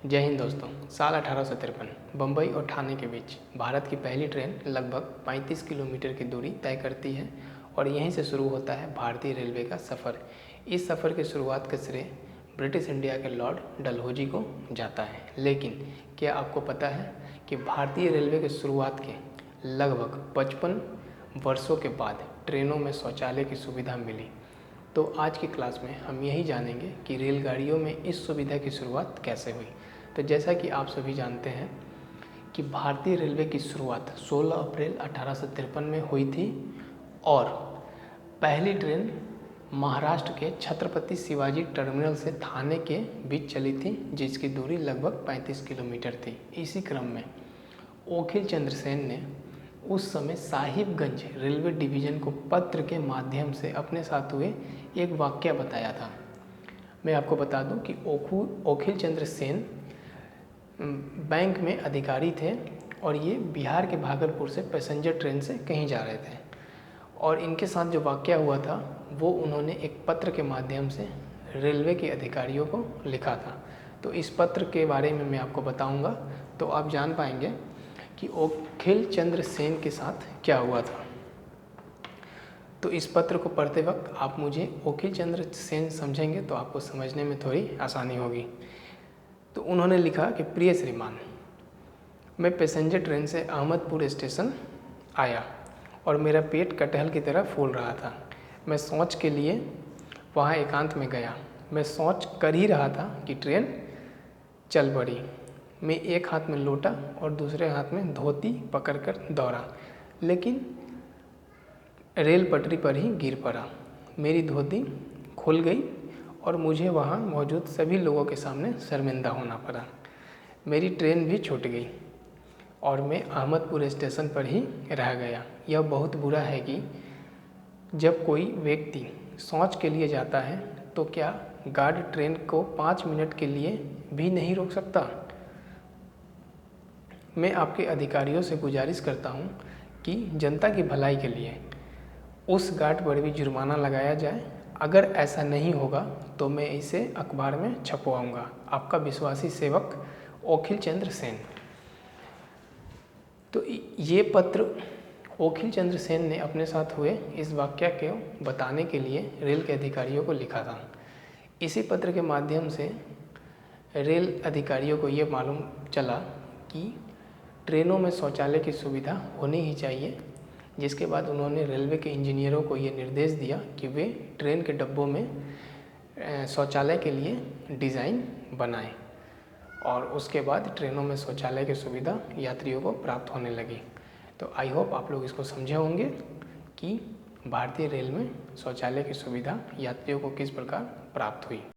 जय हिंद दोस्तों। साल 1853 बम्बई और ठाणे के बीच भारत की पहली ट्रेन लगभग 35 किलोमीटर की दूरी तय करती है और यहीं से शुरू होता है भारतीय रेलवे का सफ़र। इस सफ़र की शुरुआत का श्रेय ब्रिटिश इंडिया के लॉर्ड डलहौजी को जाता है। लेकिन क्या आपको पता है कि भारतीय रेलवे की शुरुआत के लगभग 55 वर्षों के बाद ट्रेनों में शौचालय की सुविधा मिली। तो आज की क्लास में हम यही जानेंगे कि रेलगाड़ियों में इस सुविधा की शुरुआत कैसे हुई। तो जैसा कि आप सभी जानते हैं कि भारतीय रेलवे की शुरुआत 16 अप्रैल 1853 में हुई थी और पहली ट्रेन महाराष्ट्र के छत्रपति शिवाजी टर्मिनल से ठाणे के बीच चली थी, जिसकी दूरी लगभग 35 किलोमीटर थी। इसी क्रम में ओखिल चंद्र सेन ने उस समय साहिबगंज रेलवे डिवीज़न को पत्र के माध्यम से अपने साथ हुए एक वाक़या बताया था। मैं आपको बता दूं कि ओखिल चंद्र सेन बैंक में अधिकारी थे और ये बिहार के भागलपुर से पैसेंजर ट्रेन से कहीं जा रहे थे और इनके साथ जो वाक़या हुआ था वो उन्होंने एक पत्र के माध्यम से रेलवे के अधिकारियों को लिखा था। तो इस पत्र के बारे में मैं आपको बताऊंगा, तो आप जान पाएंगे कि ओखिल चंद्र सेन के साथ क्या हुआ था। तो इस पत्र को पढ़ते वक्त आप मुझे ओखिल चंद्र सेन समझेंगे तो आपको समझने में थोड़ी आसानी होगी। तो उन्होंने लिखा कि प्रिय श्रीमान, मैं पैसेंजर ट्रेन से अहमदपुर स्टेशन आया और मेरा पेट कटहल की तरह फूल रहा था। मैं शौच के लिए वहाँ एकांत में गया। मैं शौच कर ही रहा था कि ट्रेन चल पड़ी। मैं एक हाथ में लोटा और दूसरे हाथ में धोती पकड़कर दौड़ा, लेकिन रेल पटरी पर ही गिर पड़ा। मेरी धोती खुल गई और मुझे वहाँ मौजूद सभी लोगों के सामने शर्मिंदा होना पड़ा। मेरी ट्रेन भी छूट गई और मैं अहमदपुर स्टेशन पर ही रह गया। यह बहुत बुरा है कि जब कोई व्यक्ति शौच के लिए जाता है तो क्या गार्ड ट्रेन को 5 मिनट के लिए भी नहीं रोक सकता। मैं आपके अधिकारियों से गुजारिश करता हूँ कि जनता की भलाई के लिए उस गार्ड पर भी जुर्माना लगाया जाए। अगर ऐसा नहीं होगा तो मैं इसे अखबार में छपवाऊंगा। आपका विश्वासी सेवक ओखिल चंद्र सेन। तो ये पत्र ओखिल चंद्र सेन ने अपने साथ हुए इस वाक़या को बताने के लिए रेल के अधिकारियों को लिखा था। इसी पत्र के माध्यम से रेल अधिकारियों को ये मालूम चला कि ट्रेनों में शौचालय की सुविधा होनी ही चाहिए, जिसके बाद उन्होंने रेलवे के इंजीनियरों को ये निर्देश दिया कि वे ट्रेन के डब्बों में शौचालय के लिए डिज़ाइन बनाएं और उसके बाद ट्रेनों में शौचालय की सुविधा यात्रियों को प्राप्त होने लगी। तो आई होप आप लोग इसको समझे होंगे कि भारतीय रेल में शौचालय की सुविधा यात्रियों को किस प्रकार प्राप्त हुई।